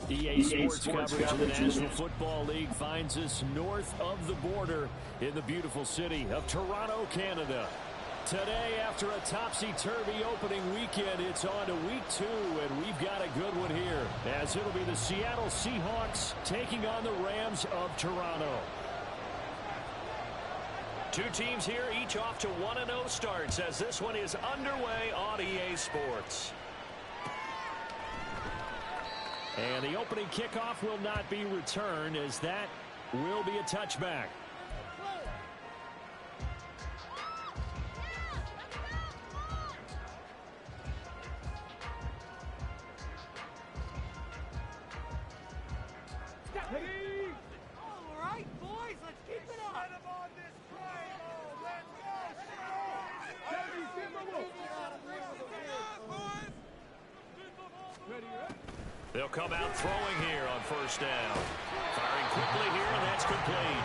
EA Sports coverage of the National Football League finds us north of the border in the beautiful city of Toronto, Canada. Today, after a topsy-turvy opening weekend, it's on to week 2, and we've got a good one here, as it'll be the Seattle Seahawks taking on the Rams of Toronto. Two teams here, each off to 1-0 starts, as this one is underway on EA Sports. And the opening kickoff will not be returned, as that will be a touchback. All right, boys, let's keep it up. Let him on this train. Oh, let's go. They'll come out throwing here on first down. Firing quickly here, and that's complete.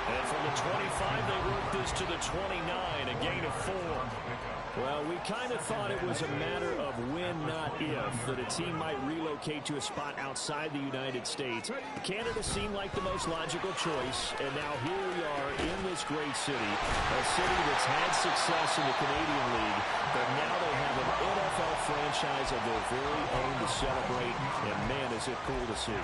And from the 25, they work this to the 29, a gain of 4. Well, we kind of thought it was a matter of when, not if, that a team might relocate to a spot outside the United States. Canada seemed like the most logical choice, and now here we are in this great city, a city that's had success in the Canadian League, but now they have an NFL franchise of their very own to celebrate, and man, is it cool to see.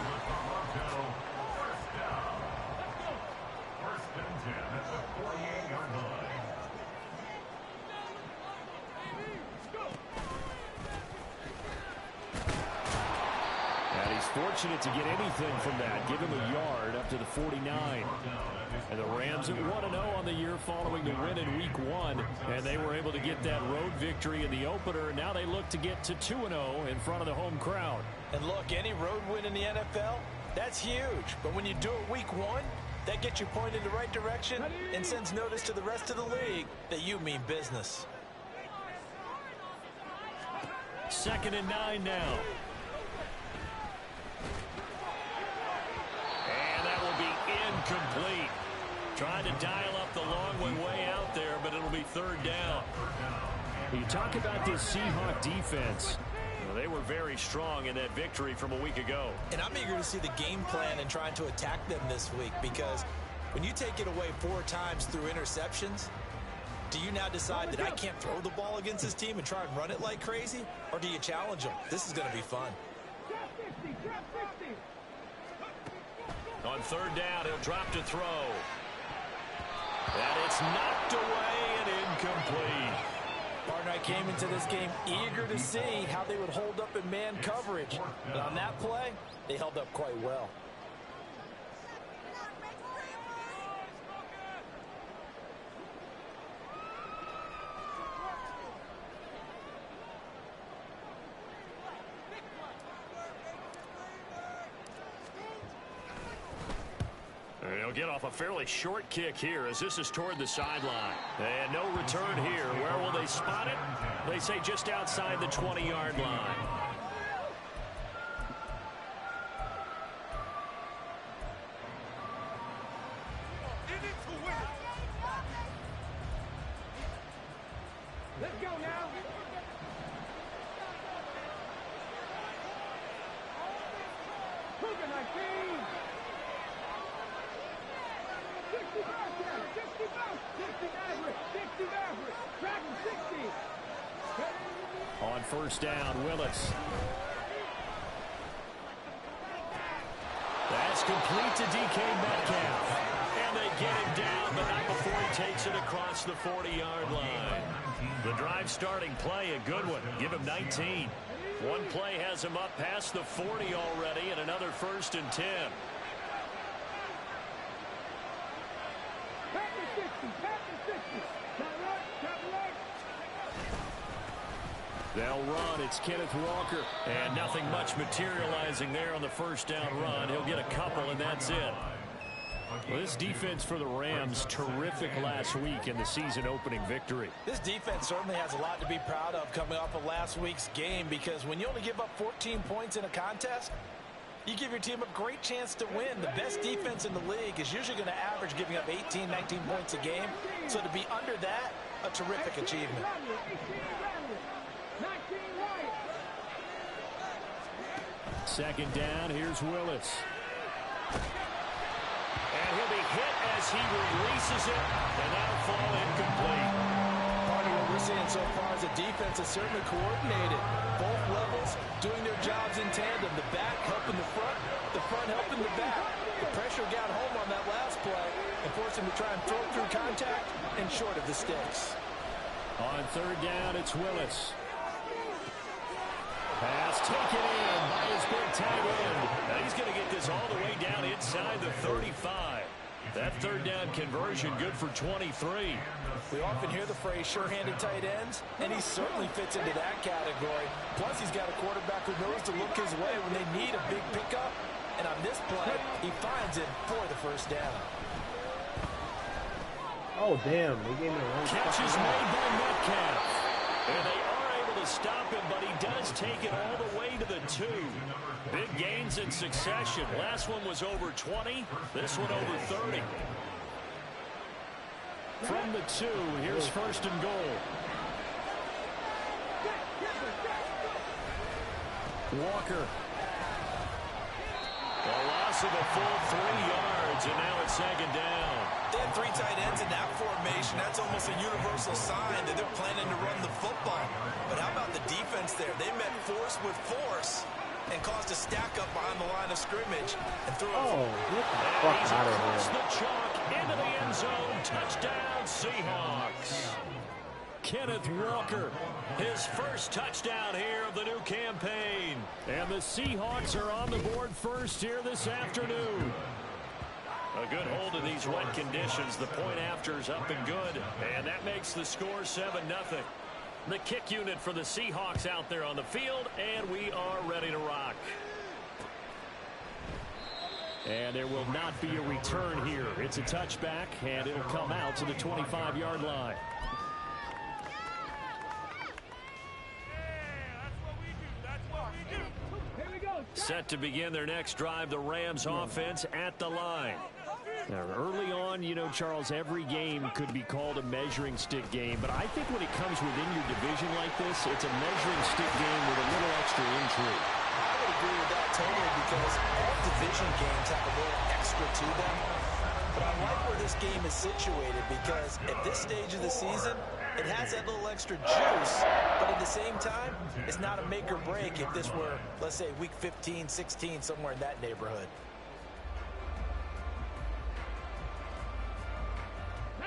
Fortunate to get anything from that. Give him a yard up to the 49. And the Rams at 1-0 on the year following the win in week 1. And they were able to get that road victory in the opener. And now they look to get to 2-0 in front of the home crowd. And look, any road win in the NFL, that's huge. But when you do it week 1, that gets you pointed in the right direction and sends notice to the rest of the league that you mean business. 2nd and 9 now. Incomplete. Trying to dial up the long way out there, but it'll be 3rd down. You talk about this Seahawk defense. Well, they were very strong in that victory from a week ago. And I'm eager to see the game plan and trying to attack them this week, because when you take it away 4 times through interceptions, do you now decide that I can't throw the ball against this team and try and run it like crazy? Or do you challenge them? This is going to be fun. On 3rd down, he'll drop to throw. And it's knocked away and incomplete. Partner, I came into this game eager to see how they would hold up in man coverage. But on that play, they held up quite well. He'll get off a fairly short kick here, as this is toward the sideline. And no return here. Where will they spot it? They say just outside the 20-yard line. Let's go now. Cougar 19. 60 Maverick. Track him 60. On 1st down, Willis. That's complete to DK Metcalf. And they get him down, but not before he takes it across the 40-yard line. The drive starting play, a good one. Give him 19. One play has him up past the 40 already, and another 1st and 10. They'll run. It's Kenneth Walker. And nothing much materializing there on the 1st down run. He'll get a couple, and that's it. Well, this defense for the Rams, terrific last week in the season-opening victory. This defense certainly has a lot to be proud of coming off of last week's game, because when you only give up 14 points in a contest, you give your team a great chance to win. The best defense in the league is usually going to average giving up 18, 19 points a game. So to be under that, a terrific achievement. second down. Here's Willis. And he'll be hit as he releases it, and that'll fall incomplete. Part of what we're seeing so far is the defense is certainly coordinated. Both levels doing their jobs in tandem. The back helping the front helping the back. The pressure got home on that last play and forced him to try and throw through contact and short of the sticks. On third down, it's Willis. Pass taken in by his big tight end. Now he's going to get this all the way down inside the 35. That third down conversion good for 23. We often hear the phrase sure-handed tight ends, and he certainly fits into that category. Plus, he's got a quarterback who knows to look his way when they need a big pickup. And on this play, he finds it for the first down. Oh, damn. They gave me a one. Catch is made by Metcalf. And they are able to stop him, but he does take it all the way to the 2. Big gains in succession. Last one was over 20. This one over 30. From the 2, here's first and goal. Walker. A loss of a full 3 yards, and now it's second down. They had 3 tight ends in that formation. That's almost a universal sign that they're planning to run the football. But how about the defense there? They met force with force and caused a stack up behind the line of scrimmage and threw it. Oh, get the fuck out of here. The chalk into the end zone. Touchdown, Seahawks. Kenneth Walker, his first touchdown here of the new campaign. And the Seahawks are on the board first here this afternoon. A good hold in these wet conditions. The point after is up and good. And that makes the score 7-0. The kick unit for the Seahawks out there on the field, and we are ready to rock. And there will not be a return here. It's a touchback, and it'll come out to the 25-yard line. Set to begin their next drive, the Rams offense at the line. Now, early on, you know, Charles, every game could be called a measuring stick game, but I think when it comes within your division like this, it's a measuring stick game with a little extra intrigue. I would agree with that totally because all division games have a little extra to them. But I like where this game is situated because at this stage of the season, it has that little extra juice, but at the same time, it's not a make or break if this were, let's say, week 15, 16, somewhere in that neighborhood.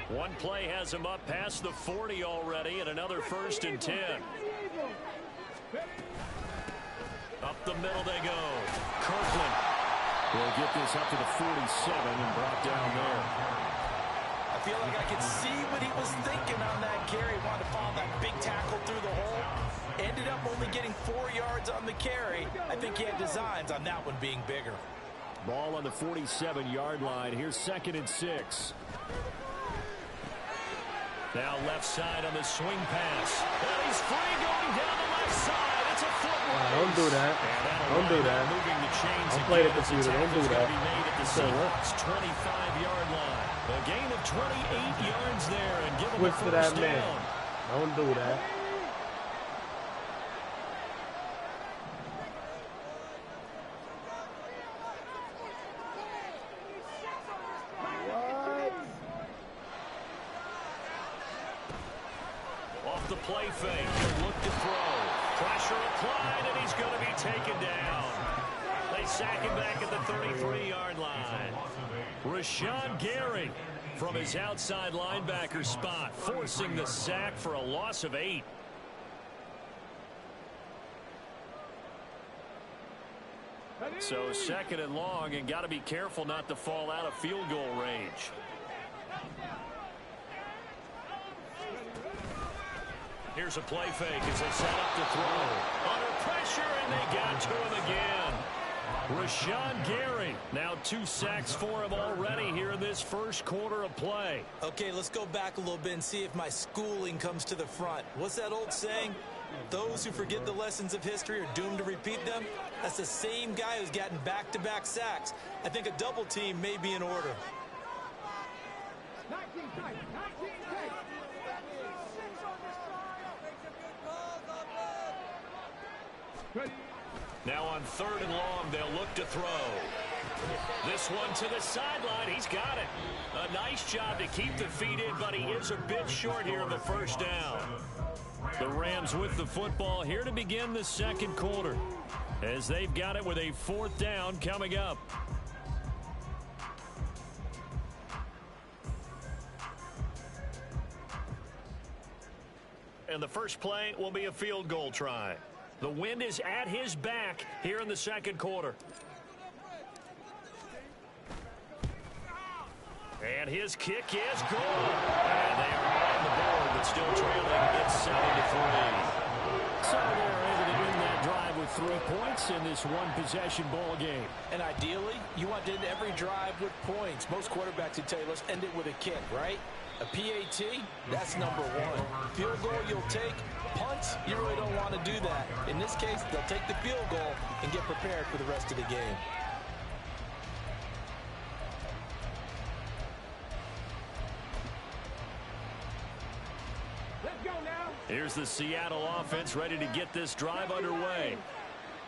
One play has him up past the 40 already, and another 1st and 10. Up the middle they go. Kirkland will get this up to the 47 and brought down there. I feel like I could see what he was thinking on that carry. Wanted to follow that big tackle through the hole. Ended up only getting 4 yards on the carry. I think he had designs on that one being bigger. Ball on the 47-yard line. Here's 2nd and 6. Now left side on the swing pass. And he's free going down the left side. It's a foot race. Don't do that. Don't do that. Moving the chains Don't play the computer. Don't do that. So 25-yard line. A gain of 28 yards there and give him a Twist to that first man. down. Don't do that. Off the play fake. Look to throw. Pressure applied, and he's going to be taken down. They sack him back at the 33-yard line. Rashawn Gary from his outside linebacker spot, forcing the sack for a loss of 8. So 2nd and long, and got to be careful not to fall out of field goal range. Here's a play fake as they set up to throw. Under pressure, and they got to him again. Rashawn Gary, now 2 sacks for him already here in this first quarter of play. Okay, let's go back a little bit and see if my schooling comes to the front. What's that old saying? Those who forget the lessons of history are doomed to repeat them. That's the same guy who's gotten back-to-back sacks. I think a double team may be in order. 19 tight, 19 tight. Ready. Now on 3rd and long, they'll look to throw. This one to the sideline. He's got it. A nice job to keep the feet in, but he is a bit short here in the first down. The Rams with the football here to begin the second quarter, as they've got it with a 4th down coming up. And the first play will be a field goal try. The wind is at his back here in the second quarter. And his kick is good. And they are on the board, but still trailing. It's 7-3. So they're able to win that drive with 3 points in this one-possession ball game. And ideally, you want to end every drive with points. Most quarterbacks would tell you, let's end it with a kick, right? A PAT, that's number 1. Field goal you'll take. Punts, you really don't want to do that. In this case, they'll take the field goal and get prepared for the rest of the game. Let's go now. Here's the Seattle offense ready to get this drive underway.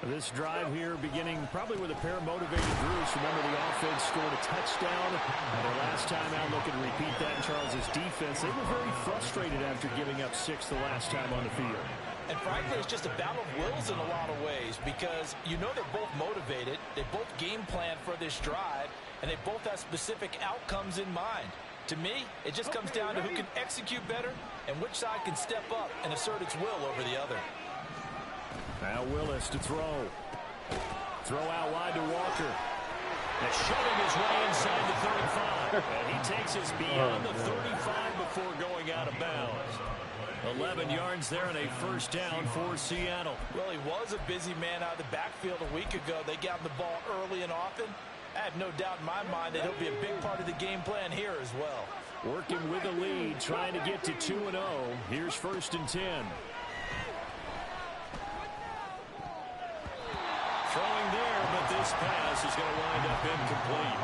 This drive here beginning probably with a pair of motivated groups. Remember, the offense scored a touchdown. Their last time out, looking to repeat that in Charles' defense. They were very frustrated after giving up 6 the last time on the field. And frankly, it's just a battle of wills in a lot of ways, because you know they're both motivated. They both game plan for this drive, and they both have specific outcomes in mind. To me, it just comes down to who can execute better and which side can step up and assert its will over the other. Now Willis to throw. Throw out wide to Walker. And shoving his way inside the 35. And he takes us beyond the 35 before going out of bounds. 11 yards there and a first down for Seattle. Well, he was a busy man out of the backfield a week ago. They got the ball early and often. I have no doubt in my mind that he'll be a big part of the game plan here as well. Working with a lead, trying to get to 2-0. Here's 1st and 10. Throwing there, but this pass is going to wind up incomplete.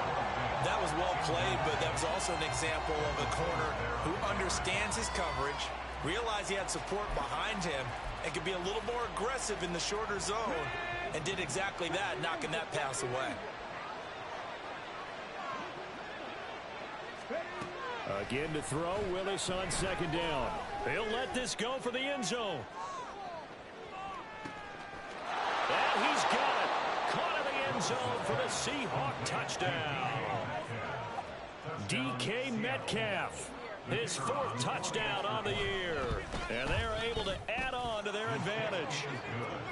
That was well played, but that was also an example of a corner who understands his coverage, realized he had support behind him, and could be a little more aggressive in the shorter zone, and did exactly that, knocking that pass away. Again to throw, Willis on 2nd down. He'll let this go for the end zone. And he's got it. Caught in the end zone for the Seahawk touchdown. DK Metcalf, his 4th touchdown on the year. And they're able to add on to their advantage.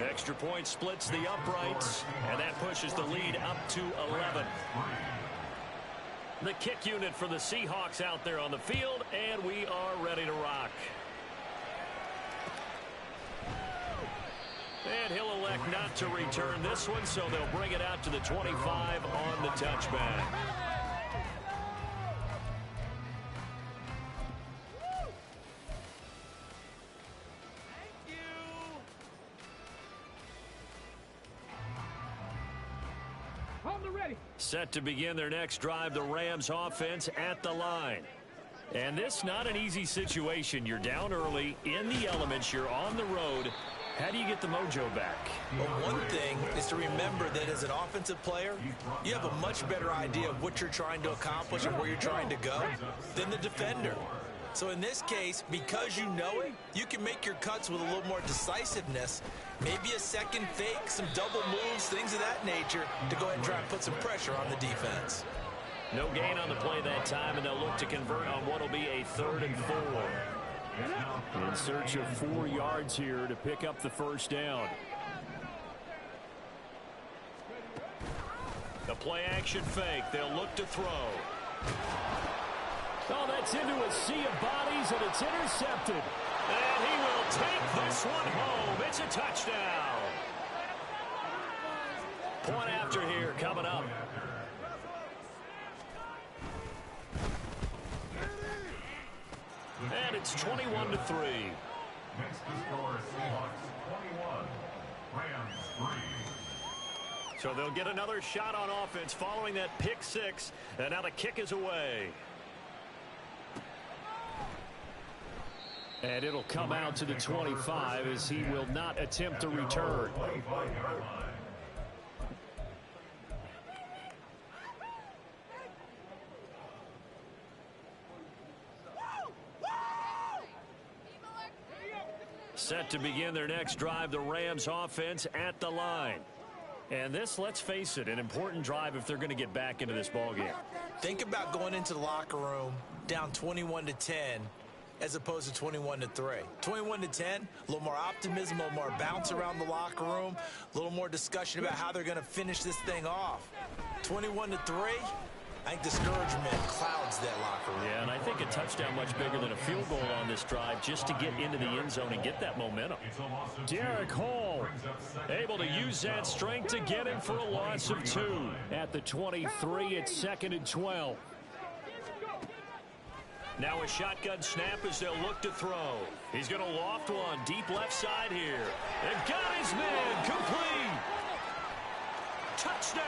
Extra point splits the uprights, and that pushes the lead up to 11. The kick unit for the Seahawks out there on the field, and we are ready to rock. And he'll elect not to return this one, so they'll bring it out to the 25 on the touchback. Set to begin their next drive, the Rams offense at the line. And this not an easy situation. You're down early, in the elements, you're on the road. How do you get the mojo back? Well, one thing is to remember that as an offensive player, you have a much better idea of what you're trying to accomplish and where you're trying to go than the defender. So in this case, because you know it, you can make your cuts with a little more decisiveness. Maybe a second fake, some double moves, things of that nature to go ahead and try and put some pressure on the defense. No gain on the play that time, and they'll look to convert on what will be a 3rd and 4. In search of 4 yards here to pick up the first down. The play action fake. They'll look to throw. Oh, that's into a sea of bodies, and it's intercepted. And he will take this one home. It's a touchdown. Point after here coming up. And it's 21-3. Next to score Seahawks 21, Rams 3. So they'll get another shot on offense following that pick 6. And now the kick is away. And it'll come out to the 25 as he will not attempt to return. Set to begin their next drive, the Rams offense at the line. And this, let's face it, an important drive if they're going to get back into this ballgame. Think about going into the locker room down 21-10 as opposed to 21-3. 21-10, a little more optimism, a little more bounce around the locker room, a little more discussion about how they're going to finish this thing off. 21-3, I think discouragement clouds that locker room. Yeah, and I think a touchdown much bigger than a field goal on this drive just to get into the end zone and get that momentum. Derek Hall able to use that strength to get him for a loss of 2. At the 23, it's 2nd and 12. Now a shotgun snap as they'll look to throw. He's going to loft one deep left side here. They've got his man complete. Touchdown.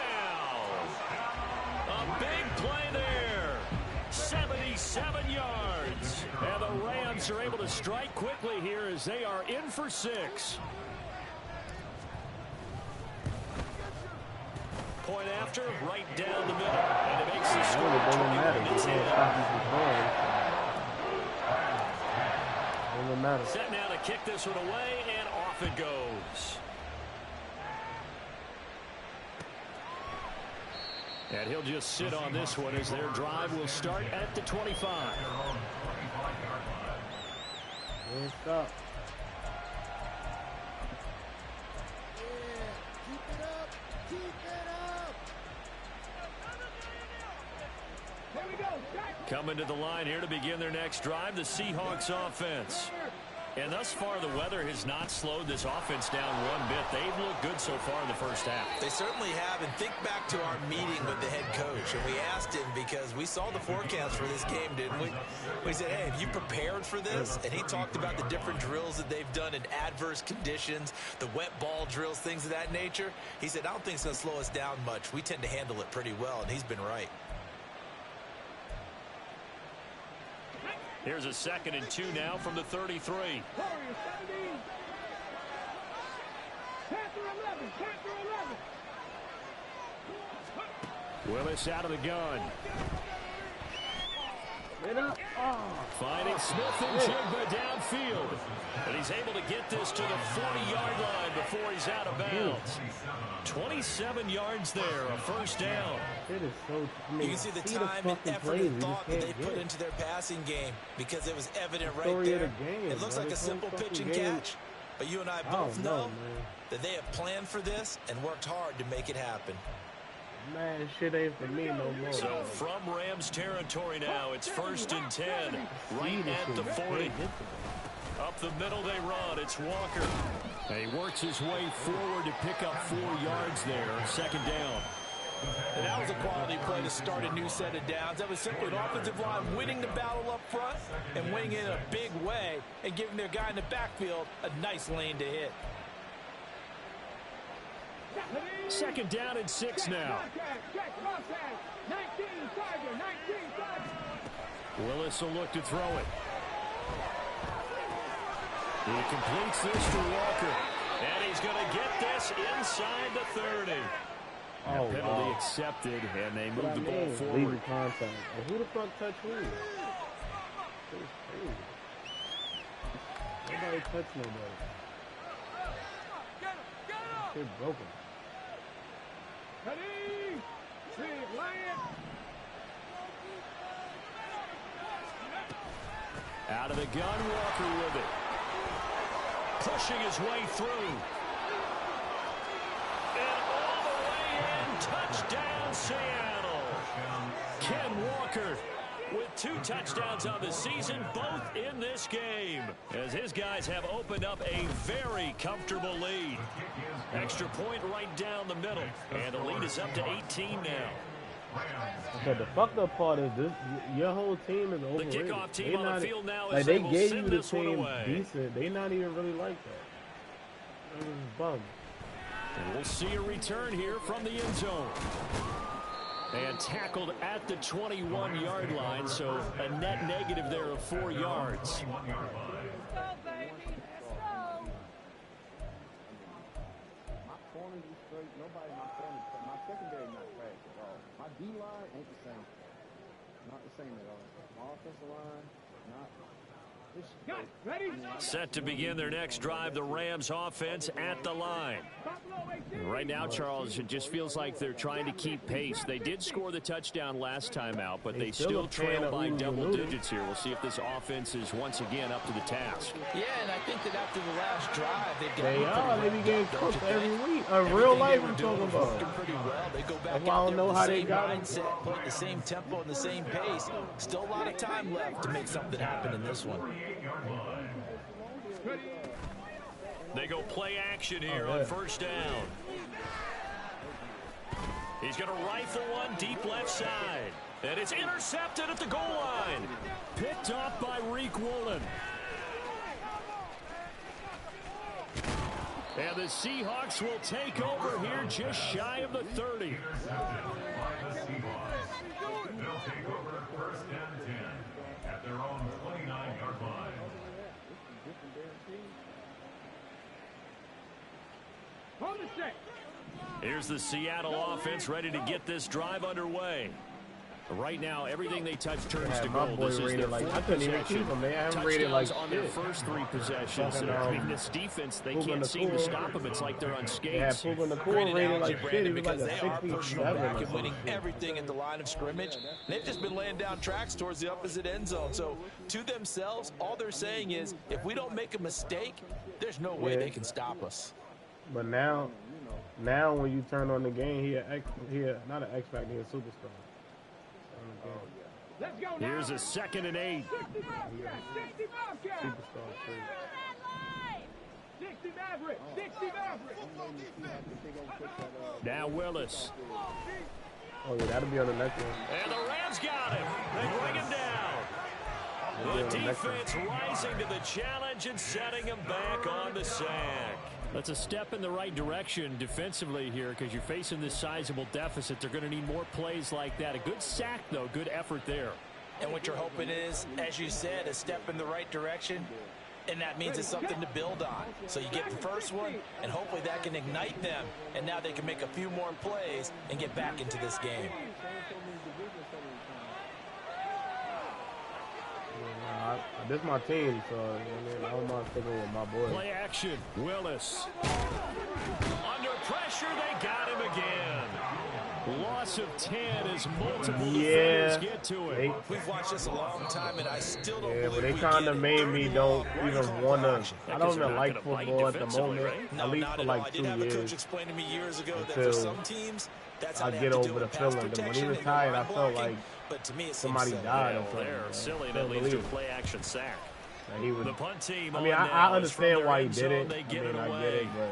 A big play there. 77 yards. And the Rams are able to strike quickly here as they are in for 6. Point after, right down the middle. And it makes the score 21-10. Set now to kick this one away, and off it goes. And he'll just sit on this one as their drive will start at the 25. What's up? Coming to the line here to begin their next drive, the Seahawks offense. And thus far, the weather has not slowed this offense down one bit. They've looked good so far in the first half. They certainly have, and think back to our meeting with the head coach, and we asked him because we saw the forecast for this game, didn't we? We said, hey, have you prepared for this? And he talked about the different drills that they've done in adverse conditions, the wet ball drills, things of that nature. He said, I don't think it's going to slow us down much. We tend to handle it pretty well, and he's been right. Here's a 2nd and 2 now from the 33. Willis out of the gun. Finding Smith and Jigba downfield. And he's able to get this to the 40-yard line before he's out of bounds. 27 yards there, a first down. It is so, you can see the time and effort and thought that they put into their passing game because it was evident right there. It looks like a simple pitch and catch. But you and I both know that they have planned for this and worked hard to make it happen. Man, shit ain't for me no more. So from Rams territory now, it's 1st and 10, right at the 40. Up the middle they run. It's Walker. And he works his way forward to pick up 4 yards there. 2nd down. And that was a quality play to start a new set of downs. That was simply an offensive line winning the battle up front and winning it in a big way and giving their guy in the backfield a nice lane to hit. 2nd down and 6 now. Willis will look to throw it. He completes this to Walker. And he's going to get this inside the 30. Oh, penalty accepted, and they move the ball forward. Legal contact. And who the fuck touched who? Nobody touched nobody. Shit broken. Out of the gun, Walker with it. Pushing his way through. And all the way in, touchdown Seattle. Ken Walker with 2 touchdowns on the season, both in this game, as his guys have opened up a very comfortable lead. Extra point right down the middle, and the lead is up to 18 now. But the fucked up part is this: your whole team is overrated. The kickoff team on the field now like is they able gave to you send the this one team away. decent. They not even really like that. It was bum. And we'll see a return here from the end zone. And tackled at the 21-yard line, so a net negative there of 4 yards. D-line ain't the same. Not the same at all. My offensive line, not Set to begin their next drive, the Rams offense at the line. Right now, Charles, it just feels like they're trying to keep pace. They did score the touchdown last time out, but they still trail by double digits here. We'll see if this offense is once again up to the task. Yeah, and I think that after the last drive, they be getting cooked every week. Real life I'm talking about. Pretty well. They go back I don't know how they got mindset, playing the same tempo and the same pace. Still a lot of time left to make something happen in this one. They go play action here on first down. He's going to rifle one deep left side. And it's intercepted at the goal line. Picked off by Reek Woolen. And the Seahawks will take over here just shy of the 30. Intercepted by the Seahawks. They'll take over first and 10 at their own 29-yard line. Here's the Seattle offense ready to get this drive underway. Right now, everything they touch turns to gold. This is their fourth possession. Touchdowns on their first 3 possessions. I mean, this defense, they can't seem to stop them. It's like they're on skates. Yeah, Puka Nicole rated like shit. He was like they a are pushing back and winning 67. everything at the line of scrimmage. They've just been laying down tracks towards the opposite end zone. So, to themselves, all they're saying is, if we don't make a mistake, there's no way they can stop us. But now when you turn on the game, he not an X Factor, he a superstar. Let's go now. Here's a 2nd and 8. 60 Superstar too. Maverick. 60 Maverick. Now Willis. Oh yeah, that'll be on the next one. And the Rams got him. They bring him down. The defense rising to the challenge and setting him back on the sack. That's a step in the right direction defensively here because you're facing this sizable deficit. They're going to need more plays like that. A good sack, though. Good effort there. And what you're hoping is, as you said, a step in the right direction, and that means it's something to build on. So you get the first one, and hopefully that can ignite them, and now they can make a few more plays and get back into this game. This is my team, so I don't mind sticking with my boy. Play action. Willis. Under pressure, they got him again. Loss of 10 as multiple defenders get to it. We've watched this a long time, and I still don't but believe they we kind of get made me don't even want to. I don't even like gonna bite football at the defensively, moment. right? No, At least not for at all. like I 2 did have a coach years. explain to me years ago that Until for some teams, that's how I they get have to over do the it. Pass feeling. When he protection and retired, I run felt blocking. like But to me, it seems somebody silly. died. Well, or there, something. silly. I That couldn't leads to a believe it. play action sack. And he was, The punt team. I mean, on I now. It's from understand their why he end did zone. it. They get it I away. get it, but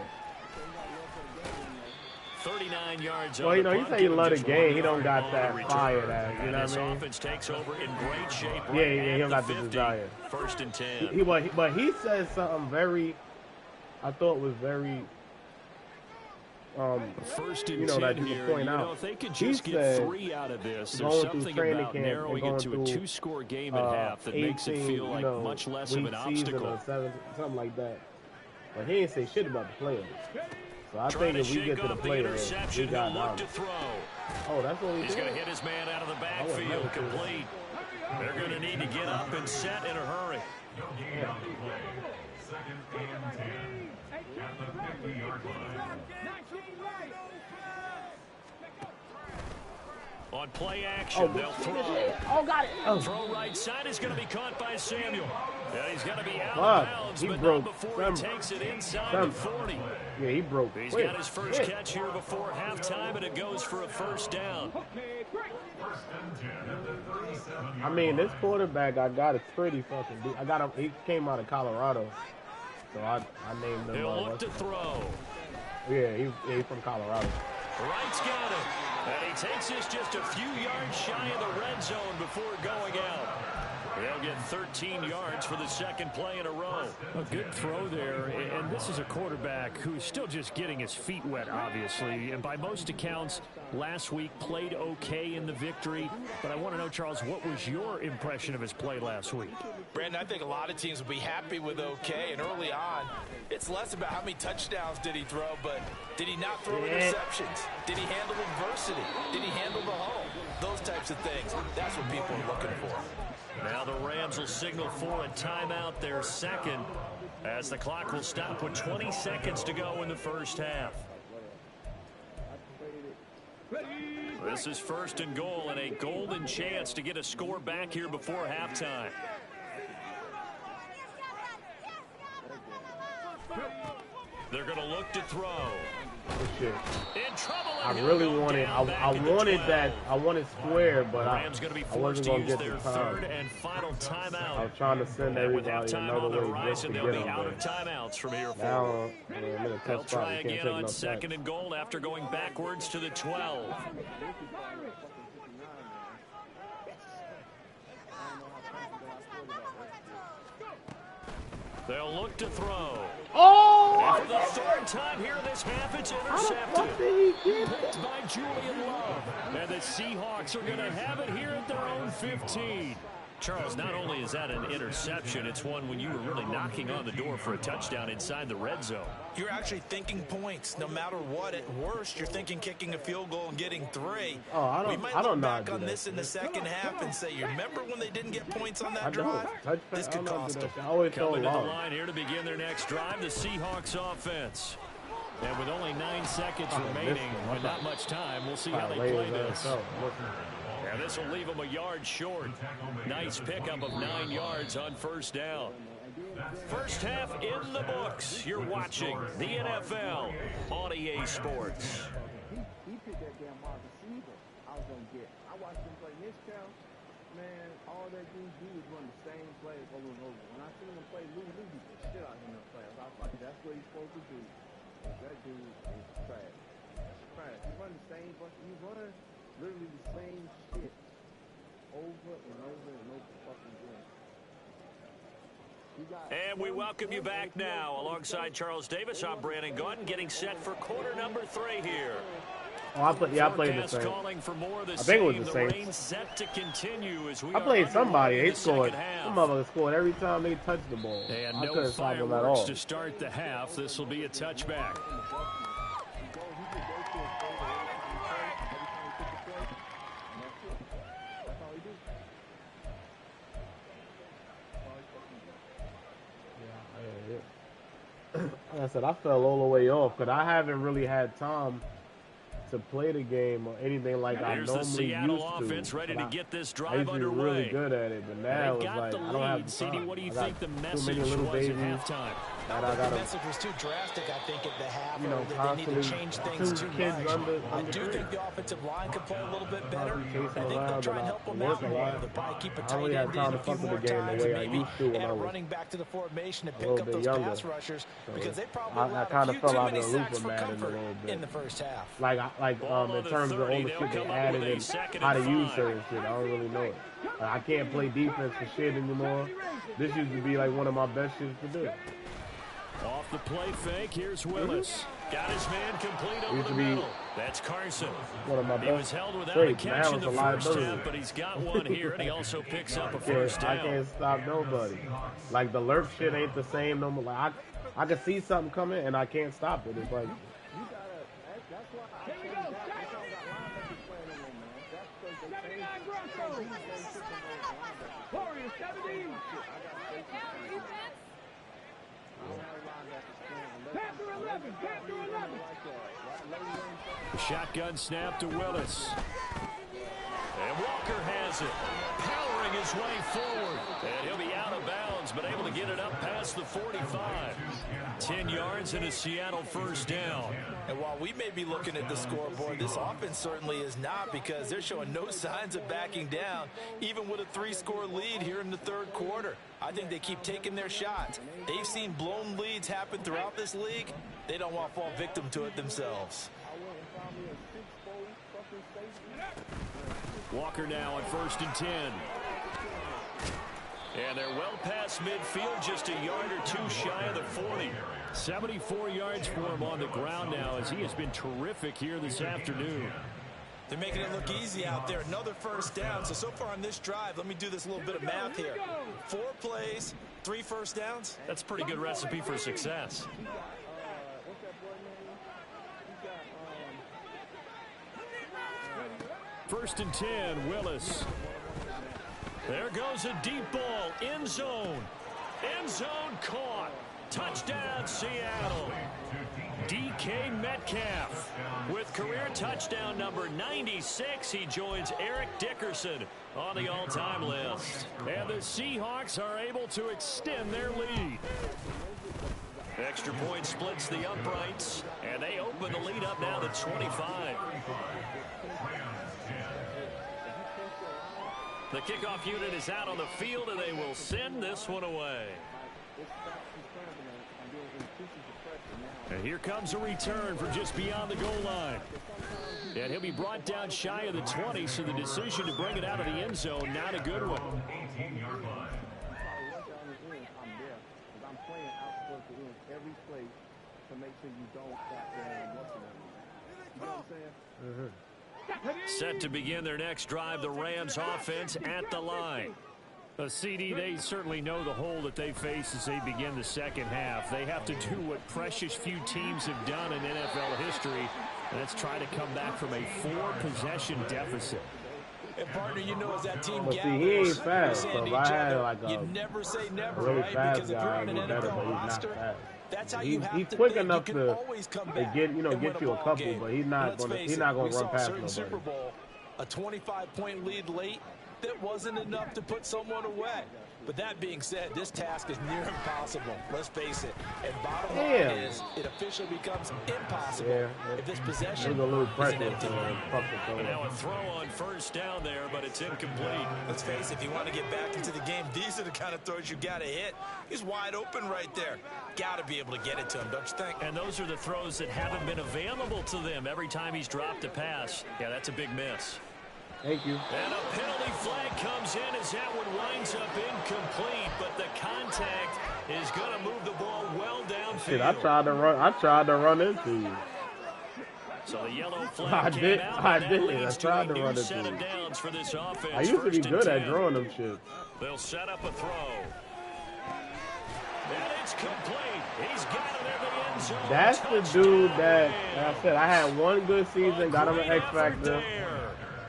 39 yards well, on you the know, he punt, said he give him loved the just game. 1 He don't yard got on that the fire return. that, you And know this what I mean? offense takes over in great shape. Yeah, Right he at don't got the 50. desire. 1st and 10. But he said something very, I thought was very, 1st and you know, 10 that you here. can point You know, out. if they could He just get said 3 out of this, there's going through something training about camp and narrowing going it to a through, 2-score game at half that makes it 18, feel like you know, much less of week an season obstacle. or something like that. But he ain't say shit about the players. So I Trying think to if we shake get to the off the players, interception, we got he'll look knowledge. to throw. Oh, that's what he He's did? going to hit his man out of the never backfield, sure. complete. They're going to need to get up and set in a hurry. No gain on the play. 2nd and 10 at the 50-yard line. On play action, they'll throw. Oh, got it. Oh. Throw right side is going to be caught by Samuel. Yeah, he's going to be out Fuck. of bounds, He but broke not before some- he takes it inside some- the 40. Yeah, he broke. He's quick. got his first Shit. catch here before halftime, and it goes for a 1st down. 1st and 10 at the 37-yard I mean, this line. quarterback I got is pretty fucking deep. I got him. He came out of Colorado, so I named him. He'll look what's to his- throw. Yeah, he's from Colorado. Wright's got it. And he takes this just a few yards shy of the red zone before going out. They'll get 13 yards for the 2nd play in a row. A good throw there, and this is a quarterback who's still just getting his feet wet, obviously. And by most accounts, last week played okay in the victory. But I want to know, Charles, what was your impression of his play last week? Brandon, I think a lot of teams will be happy with okay, and early on, it's less about how many touchdowns did he throw, but did he not throw interceptions? Did he handle adversity? Did he handle the hole? those types of things. That's what people are looking for. Now the Rams will signal for a timeout, their second, as the clock will stop with 20 seconds to go in the first half. This is first and goal and a golden chance to get a score back here before halftime. They're going to look to throw. Shit. In trouble. I really wanted, I wanted square, but I wasn't going to get the time. Third and final timeout. I was trying to send everybody another way just to get them. Out of timeouts from here now, I'm in a they'll tough try spot. You can't again take on no second sacks. and goal after going backwards to the 12. They'll look to throw. Oh! And for the third time here in this half, it's intercepted. Picked by Julian Love. And the Seahawks are going to have it here at their own 15. Charles, not only is that an interception, it's one when you were really knocking on the door for a touchdown inside the red zone. You're actually thinking points. No matter what, at worst, you're thinking kicking a field goal and getting 3. Oh, we might look back on this in the second half and say, you remember when they didn't get points on that drive? This could cost them. Coming to the line here to begin their next drive, the Seahawks offense. And with only 9 seconds remaining and not much time, we'll see how they play this. And this will leave them a yard short. Nice pickup of 9 yards on first down. First half in the books. You're watching the NFL on EA Sports. He picked that damn wide receiver I was going to get. I watched him play Michelle. Man, all that dude do is run the same plays over and over. When I seen him play Lou beat the shit out of him in the playoffs. I was like, that's what he's supposed to do. That dude is trash. Trash. He run the same fucking, he run literally the same shit over and over and over fucking again. And we welcome you back now. Alongside Charles Davis, I'm Brandon Gordon, getting set for quarter number 3 here. Oh, I played the same. I think it was the same. Set to continue as we I played somebody. They scored. Some motherfuckers scored every time they touched the ball. And I no couldn't stop them at fireworks all. to start the half. This will be a touchback. Like I said, I fell all the way off because I haven't really had time to play the game or anything like I normally used to. Here's the Seattle offense ready to get this drive underway. I used to be really good at it, but now it's like I don't have the time. What do you think the message was at halftime? The message was too drastic, I think, at the half. They need to change things too much. I do think the offensive line could play a little bit better. I think they'll try and help them out more. They'll probably keep a tight end in a few more times, maybe add a running back to the formation and pick up those pass rushers, because they probably allowed a few too many sacks for comfort in the first half. Like in terms of all the shit they added and how to use certain shit, I don't really know it. I can't play defense for shit anymore. This used to be like one of my best shits to do. Off the play fake, here's Willis. Got his man complete over the middle. That's Carson. One of my best. He was held without a catch in the first half, but he's got one here, and he also picks up a first down. I can't stop nobody. Like, the lurk shit ain't the same no more. Like, I can see something coming, and I can't stop it. It's like... The shotgun snap to Willis. And Walker has it, powering his way forward. And he'll be out of bounds, but able to get it up past the 45. 10 yards and a Seattle first down. And while we may be looking at the scoreboard, this offense certainly is not, because they're showing no signs of backing down, even with a 3-score lead here in the third quarter. I think they keep taking their shots. They've seen blown leads happen throughout this league. They don't want to fall victim to it themselves. Walker now on 1st and 10. And they're well past midfield, just a yard or two shy of the 40. 74 yards for him on the ground now, as he has been terrific here this afternoon. They're making it look easy out there. Another first down. So far on this drive, let me do this little bit of math here. 4 plays, 3 first downs. That's a pretty good recipe for success. 1st and 10, Willis. There goes a deep ball, end zone. End zone caught. Touchdown, Seattle. DK Metcalf with career touchdown number 96. He joins Eric Dickerson on the all-time list. And the Seahawks are able to extend their lead. Extra point splits the uprights, and they open the lead up now to 25. The kickoff unit is out on the field, and they will send this one away. And here comes a return from just beyond the goal line. And he'll be brought down shy of the 20, so the decision to bring it out of the end zone, not a good one. Set to begin their next drive, the Rams offense at the line. CD, they certainly know the hole that they face as they begin the second half. They have to do what precious few teams have done in NFL history, and that's try to come back from a 4-possession deficit. And partner, you know, as that team gathers, he ain't fast, so if I had like you never say never, really right? fast Because if guy, you're on an NFL roster, that's how you have he's to quick think. enough you to get you a couple, game. but he's not gonna run past nobody. Super Bowl, a 25-point lead late, that wasn't enough to put someone away. But that being said, this task is near impossible. Let's face it. And bottom line is, it officially becomes impossible if this possession is an empty lead. Now a throw on 1st down there, but it's incomplete. Let's face it, if you want to get back into the game, these are the kind of throws you got to hit. He's wide open right there. Got to be able to get it to him, don't you think? And those are the throws that haven't been available to them every time he's dropped a pass. Yeah, that's a big miss. Thank you. And a penalty flag comes in as that one winds up incomplete, but the contact is going to move the ball well downfield. Shit, I tried to run into you. So the yellow flag came out, I tried to run into you. Downs for this offense. I used to be good at drawing them shit. They'll set up a throw. And it's complete. He's got it in the end zone. That's the dude that, like I said, I had one good season, got him an X Factor.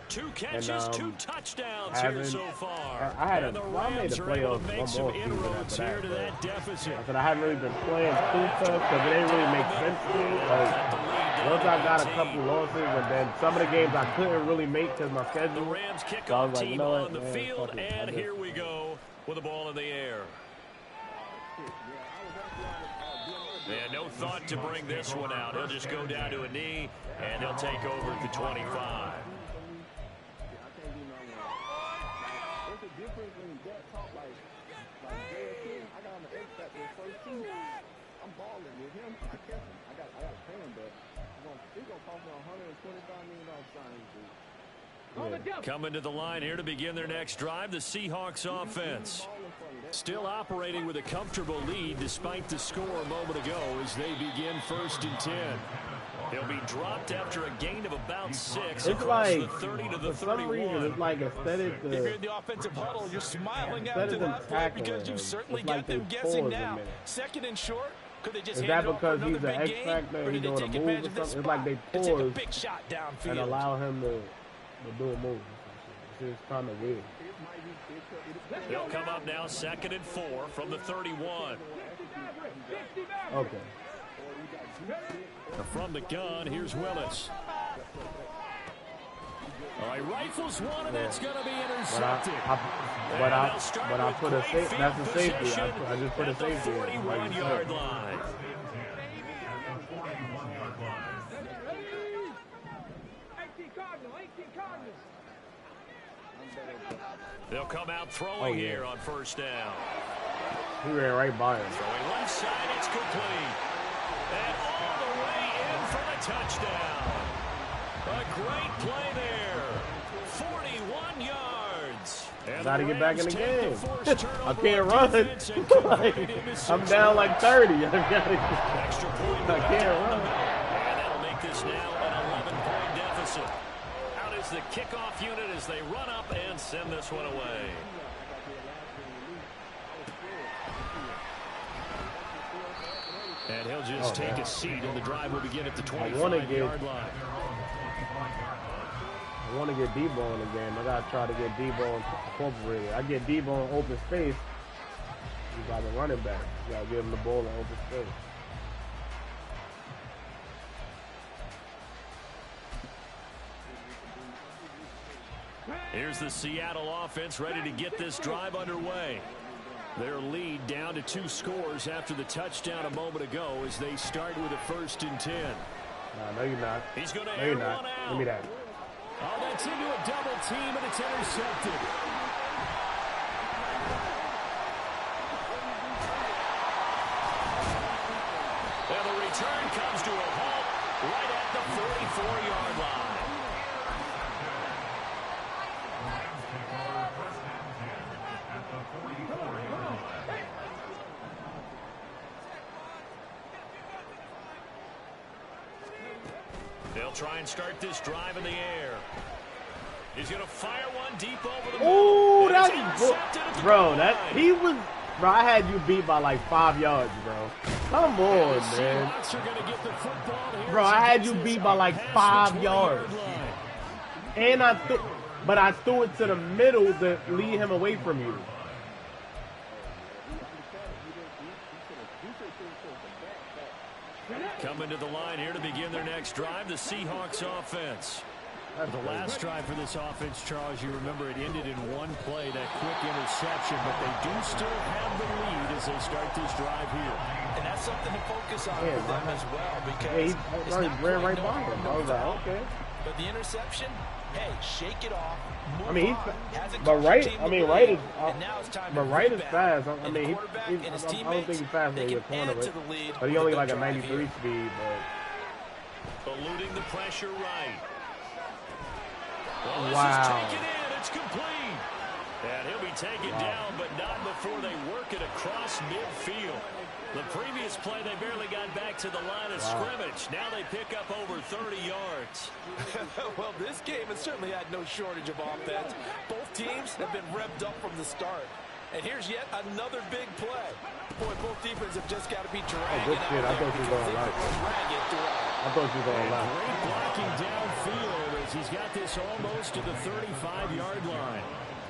2 catches, 2 touchdowns here so far. I made the playoffs one more season after that. I said I haven't really been playing too tough because it didn't really make sense to me. Like, once I got a couple losses, and then some of the games I couldn't really make because my schedule. The Rams kick so off like, team on the field, and here we go with the ball in the air. And no thought to bring this one out. He'll just go down to a knee, and he'll take over at the 25. I'm balling with him. I kept him. I got to pay him, but it's going to cost me $125 million signing fee. Coming to the line here to begin their next drive, the Seahawks offense. Still operating with a comfortable lead despite the score a moment ago as they begin 1st and 10. He'll be dropped after a gain of about 6 across the 30 to the 31. For some reason, it's like instead of if you're in the offensive huddle, you're smiling after that play because you certainly got them guessing now. 2nd and short. Could they just is that because he's an X Factor and he's doing a move or something? It's like they pause and allow him to do a move. It's just kind of weird. They'll come up now 2nd and 4 from the 31. Okay. From the gun, here's Willis. All right, rifles one, and that's going to be intercepted. But I put a safety. That's a safety. I just put a safety in. 41-yard line. They'll come out throwing here on 1st down. He ran right by him. Throwing left side, it's complete. And all the way in for the touchdown. A great play there. 41 yards. Got to get back in the game. I can't run. I'm down like 30. I can't run. And that'll make this now an 11-point deficit. Out is the kickoff unit as they run up and send this one away. And he'll just take a seat, and the drive will begin at the 25-yard line. I want to get Debo in the game. I got to try to get Debo incorporated. I get Debo in open space. He's like a running back. You got to give him the ball in open space. Here's the Seattle offense ready to get this drive underway. Their lead down to 2 scores after the touchdown a moment ago as they start with a 1st and 10. No, you're not. He's going to no, you're not. Give me that. Oh, that's into a double team, and it's intercepted. And the return comes to a halt right at the 44-yard line. They'll try and start this drive in the air. He's going to fire one deep over the middle. Oh, that's bro. Bro, I had you beat by like 5 yards, bro. Come on, man. Bro, I had you beat by like 5 yards. And I threw it to the middle to lead him away from you. Coming to the line here to begin their next drive, the Seahawks offense. The last drive for this offense, Charles, you remember it ended in one play, that quick interception, but they do still have the lead as they start this drive here. And that's something to focus on for them as well, because he ran right by him. I was like, okay. But the interception, hey, shake it off. I mean, Wright is fast. I mean, I don't think he's fast when he's a corner, but he only like a 93 speed. But eluding the pressure, right. Well, wow. This is taken in. It's complete. And he'll be taken down, but not before they work it across midfield. The previous play, they barely got back to the line of scrimmage. Now they pick up over 30 yards. Well, this game has certainly had no shortage of offense. Both teams have been revved up from the start. And here's yet another big play. Boy, both defenses have just got to be dragging good shit. I thought you were going to like I thought you were going to like Great blocking downfield as he's got this almost to the 35-yard line.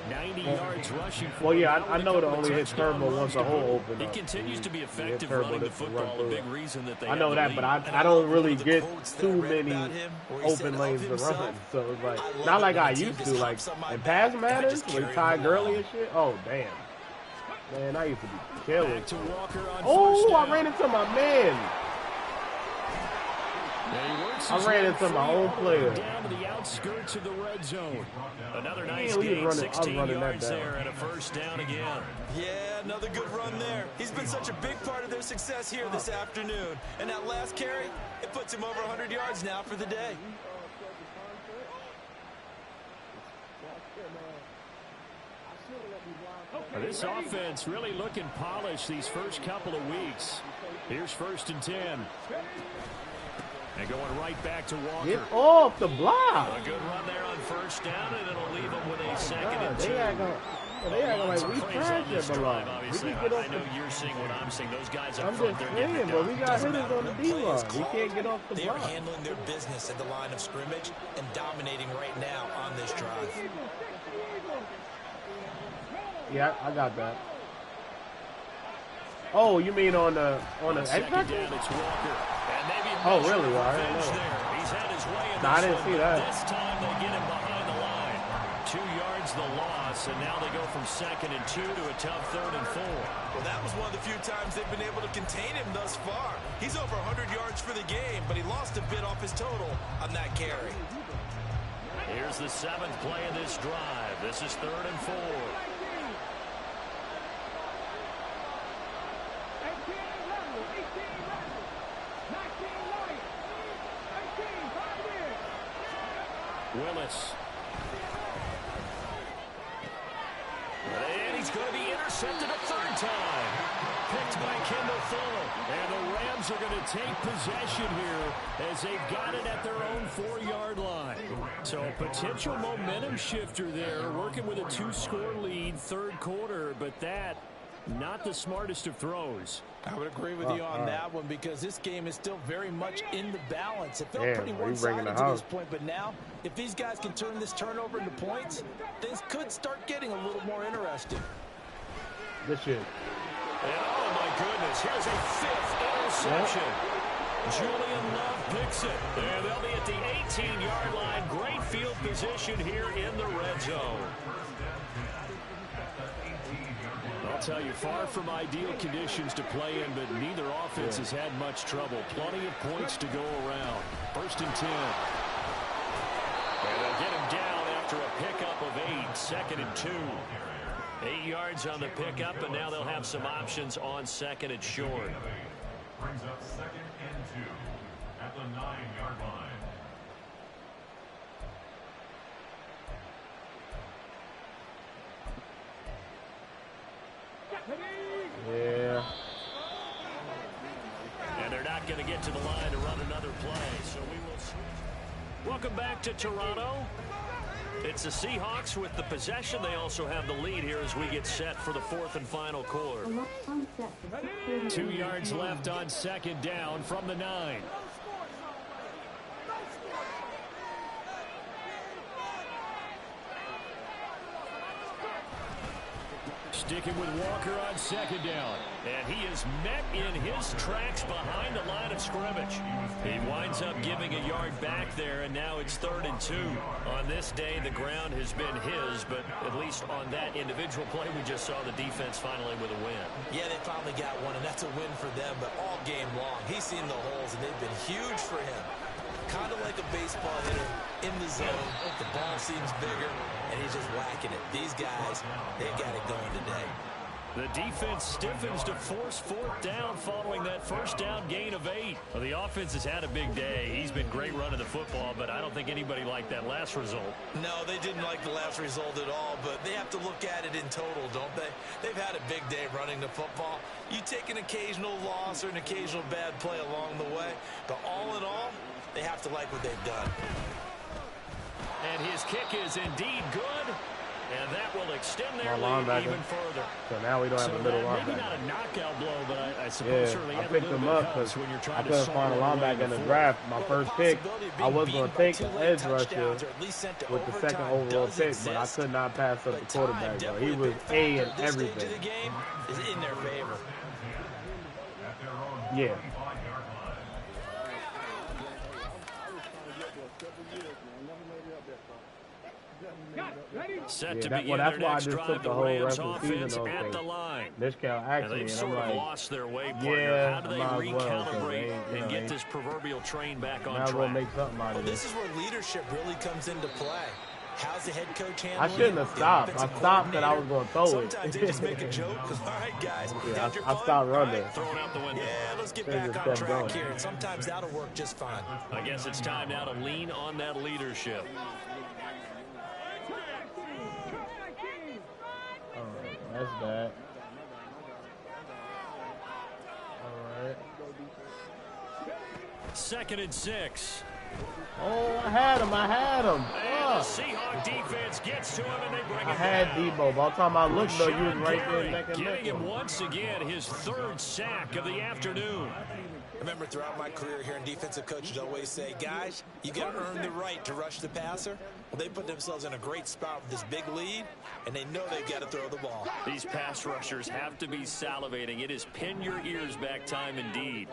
90 yards rushing. Well, yeah, I know to only hit turbo once the hole open up. He continues to be effective running the football. A big reason that they I know that, but I don't really get too many open lanes to run. So it's like not like I used to. Like in pass matters with Ty Gurley and shit. Oh damn, man, I used to be killing. Oh, I ran into my man. I ran into my own player. Down to the outskirts of the red zone. Another nice gain, 16 yards there and a 1st down again. Yeah, another good run there. He's been such a big part of their success here this afternoon. And that last carry, it puts him over 100 yards now for the day. This offense really looking polished these first couple of weeks. Here's 1st and 10. And going right back to Walker. Get off the block. A good run there on 1st down, and it'll leave them with a 2nd and 2. They acting like we trash that block. I know you're seeing what I'm seeing. Those guys up front, they're getting it done. But we got hitters on the D-line. We can't get off the block. They're handling their business at the line of scrimmage and dominating right now on this drive. Yeah, I got that. Oh, you mean on the X Factor? Oh, really? Well, I didn't know. He's had his way in I didn't see that. This time they get him behind the line. 2 yards the loss, and now they go from 2nd and 2 to a tough 3rd and 4. Well, that was one of the few times they've been able to contain him thus far. He's over 100 yards for the game, but he lost a bit off his total on that carry. Here's the 7th play of this drive. This is 3rd and 4. Willis. And he's going to be intercepted a 3rd time. Picked by Kendall Fuller. And the Rams are going to take possession here as they've got it at their own 4-yard line. So a potential momentum shifter there, working with a 2-score lead, 3rd quarter, but that Not the smartest of throws. I would agree with you on that one because this game is still very much in the balance. It felt pretty one-sided to this point, but now if these guys can turn this turnover into points, things could start getting a little more interesting. This shit. And oh my goodness, here's a 5th interception. Julian Love picks it. And they'll be at the 18-yard line. Great field position here in the red zone. I'll tell you, far from ideal conditions to play in, but neither offense has had much trouble. Plenty of points to go around. 1st and 10. And they'll get him down after a pickup of 8. 2nd and 2. 8 yards on the pickup, and now they'll have some options on 2nd and short. Brings up 2nd and 2 at the 9-yard line. Yeah. And they're not going to get to the line to run another play, so we will switch. Welcome back to Toronto. It's the Seahawks with the possession. They also have the lead here as we get set for the 4th and final quarter. 2 yards left on 2nd down from the 9. Sticking with Walker on 2nd down. And he is met in his tracks behind the line of scrimmage. He winds up giving a yard back there, and now it's 3rd and 2. On this day, the ground has been his, but at least on that individual play, we just saw the defense finally with a win. Yeah, they finally got one, and that's a win for them, but all game long, he's seen the holes, and they've been huge for him. Kind of like a baseball hitter in the zone. The ball seems bigger, and he's just whacking it. These guys, they've got it going today. The defense stiffens to force 4th down following that 1st down gain of 8. Well, the offense has had a big day. He's been great running the football, but I don't think anybody liked that last result. No, they didn't like the last result at all, but they have to look at it in total, don't they? They've had a big day running the football. You take an occasional loss or an occasional bad play along the way, but all in all, they have to like what they've done. And his kick is indeed good. And that will extend their lead even further. So now we don't have a middle linebacker. Maybe not a knockout blow, but I suppose certainly I picked him up because I couldn't find a linebacker in the draft. My first pick, I was going to take an edge rusher with the 2nd overall pick, but I could not pass up the quarterback, bro. He was A in everything. Is in their favor. Yeah. Set to begin their next drive. The Rams offense at the line. This cow actually, they've sort of lost their way, partner. How do they recalibrate and get this proverbial train back on track? Make something out of this is where leadership really comes into play. How's the head coach handling I shouldn't have stopped. I stopped that I was going to throw it. Sometimes they just make a joke. All right, guys. I stopped running. Throwing out the window. Yeah, let's get back on track here. And sometimes that'll work just fine. I guess it's time now to lean on that leadership. That's bad. All right. 2nd and 6. Oh, I had him. And the Seahawk defense gets to him, and they bring him I had Debo. By the time I looked, though, you was right there neck and neck. Giving him once again his 3rd sack of the afternoon. Remember, throughout my career here in defensive coaches always say, guys, you got to earn the right to rush the passer. Well, they put themselves in a great spot with this big lead, and they know they've got to throw the ball. These pass rushers have to be salivating. It is pin your ears back time indeed.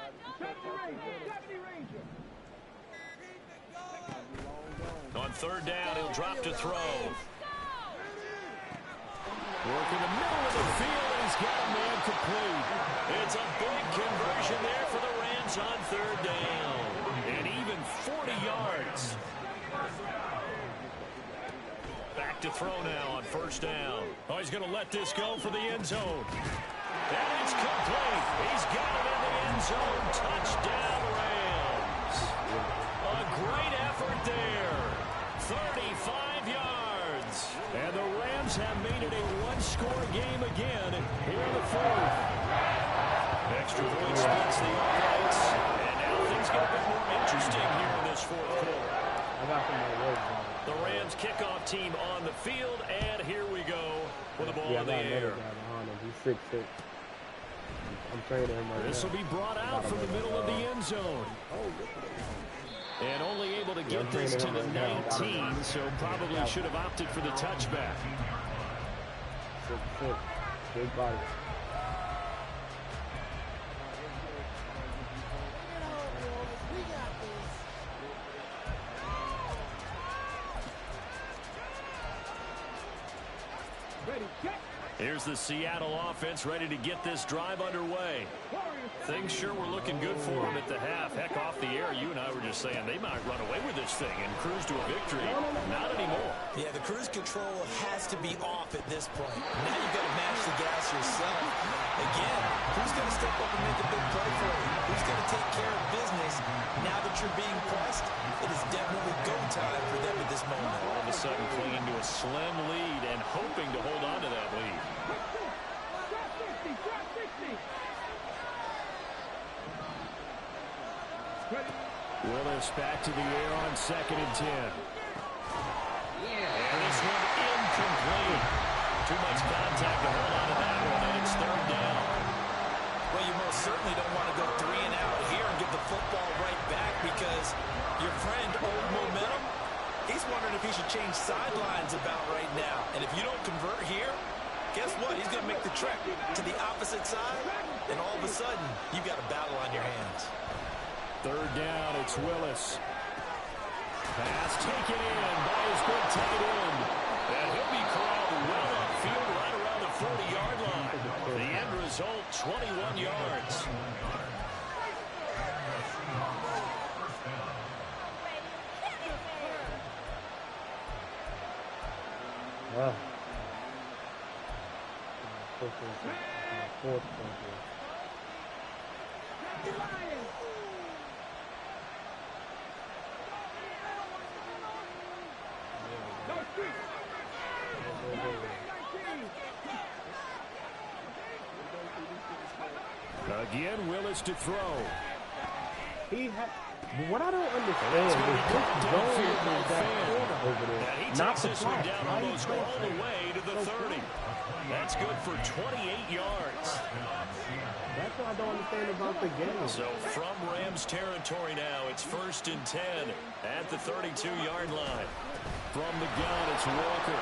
On 3rd down, he'll drop to throw. Work in the middle of the field, and he's got a man complete. It's a big conversion there for the Rams on 3rd down. And even 40 yards. Back to throw now on 1st down. Oh, he's going to let this go for the end zone. And it's complete. He's got it in the end zone. Touchdown, Rams. A great effort there. 35 yards. And the Rams have made it a one-score game again here in the 4th. Extra point splits the uprights. And now things get a bit more interesting here in this 4th quarter. I got some more words on it. The Rams kickoff team on the field, and here we go. with the ball Yeah, in the air. He's 6'6". I'm training him right now. This will be brought out from the middle of the end zone. And only able to get this to the 19, so probably should have opted for the touchback. 6'6", big body. Here's the Seattle offense ready to get this drive underway. Things sure were looking good for them at the half. Heck, off the air, you and I were just saying they might run away with this thing and cruise to a victory. Not anymore. Yeah, the cruise control has to be off at this point. Now you've got to match the gas yourself. Again, who's going to step up and make a big play for you? Who's going to take care of business now that you're being pressed? It is definitely go time for them at this moment. All of a sudden clinging to a slim lead and hoping to hold on to that lead. Willis back to the air on 2nd and 10. And this one incomplete. Too much contact to hold on to that one, and it's 3rd down. Well, you most certainly don't want to go 3 and out here and give the football right back because your friend, old momentum, he's wondering if he should change sidelines about right now. And if you don't convert here, guess what? He's going to make the trek to the opposite side, and all of a sudden, you've got a battle on your hands. 3rd down, it's Willis. Pass taken in by his good tight end. And he'll be corralled well upfield right around the 40-yard line. The end result, 21 yards. Wow. 4th quarter. Again, Willis to throw. What I don't understand is this zone is that corner over there. And he Not takes the this one flat. down almost all the way to the 30. That's good for 28 yards. That's what I don't understand about the game. So from Rams territory now, it's 1st and 10 at the 32-yard line. From the gun, it's Walker.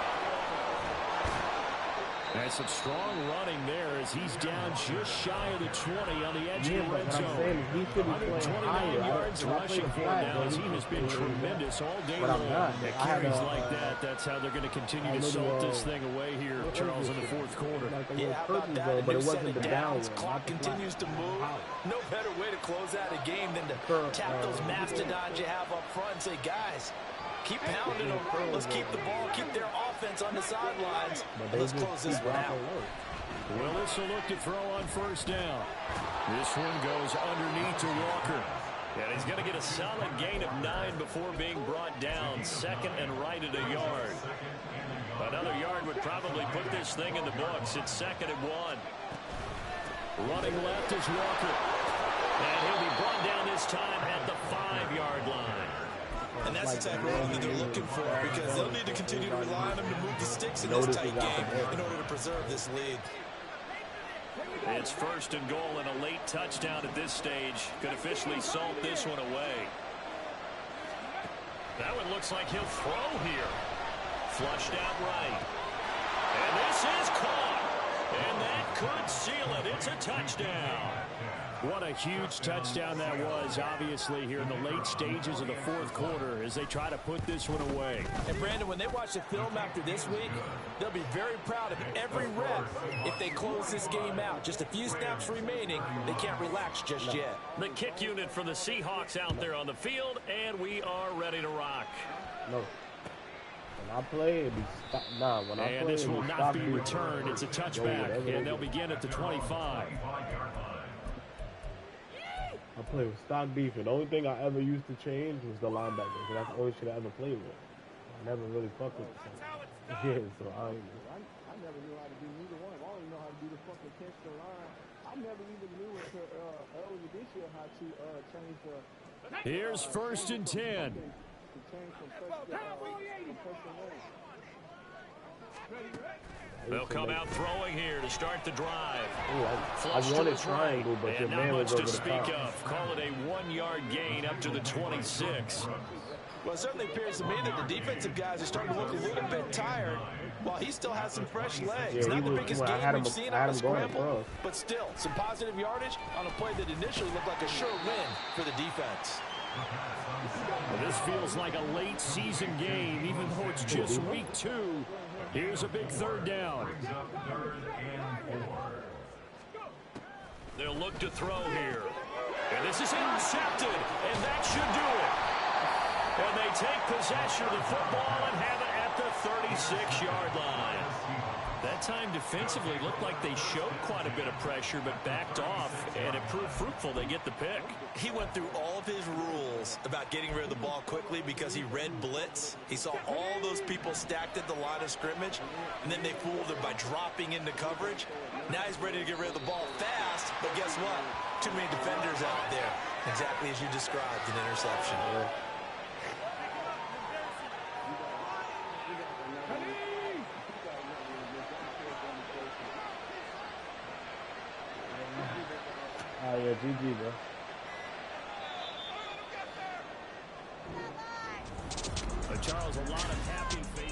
And some strong running there as he's down just shy of the 20 on the edge of the red zone. He should be playing 129 yards rushing for now. His team has been tremendous all day long. At carries like that, that's how they're going to continue to salt this thing away here, Charles, in the 4th quarter. Yeah, how about that? A new set of downs. Clock continues to move. No better way to close out a game than to tap those mastodons you have up front and say, guys, keep pounding them. Let's keep the ball, keep their offense on the sidelines. Let's close this one out. Willis will look to throw on 1st down. This one goes underneath to Walker. And he's going to get a solid gain of 9 before being brought down. 2nd and right at a yard. Another yard would probably put this thing in the books. It's 2nd and 1. Running left is Walker. And he'll be brought down this time at the 5-yard line. And that's the type of run that they're looking for because they'll need to continue to rely on them to move the sticks in this tight game in order to preserve this lead. It's 1st and goal, and a late touchdown at this stage could officially salt this one away. That one looks like he'll throw here. Flushed out right. And this is caught. And that could seal it. It's a touchdown. What a huge touchdown that was, obviously, here in the late stages of the 4th quarter as they try to put this one away. And, Brandon, when they watch the film after this week, they'll be very proud of every rep if they close this game out. Just a few snaps remaining. They can't relax just yet. The kick unit for the Seahawks out there on the field, and we are ready to rock. No. When I play, it'll be when I play, and this will not be returned. It's a touchback, and they'll begin at the 25. I play with stock defense. The only thing I ever used to change was the linebacker. So that's the only shit I ever played with. I never really fucked with it. Yeah, so I never knew how to do neither one. I only know how to do the fucking catch the line. I never even knew until earlier this year how to change the. Here's 1st and 10. To change from press to lane. They'll come out throwing here to start the drive. Ooh, I wanted triangle, but your man was over the top. Not much to speak of. Call it a 1-yard gain up to the 26. Well, it certainly appears to me that the defensive guys are starting to look a little bit tired while he still has some fresh legs. Yeah, not the biggest game we've seen on the scramble, but still, some positive yardage on a play that initially looked like a sure win for the defense. Well, this feels like a late season game, even though it's just week 2. Here's a big 3rd down. They'll look to throw here. And this is intercepted, and that should do it. And they take possession of the football and have it at the 36-yard line. That time defensively looked like they showed quite a bit of pressure but backed off, and it proved fruitful. They get the pick. He went through all of his rules about getting rid of the ball quickly because he read blitz. He saw all those people stacked at the line of scrimmage, and then they fooled him by dropping into coverage. Now he's ready to get rid of the ball fast, but guess what? Too many defenders out there. Exactly as you described, an interception. Oh, yeah, GG, bro. Charles, a lot of happy faces.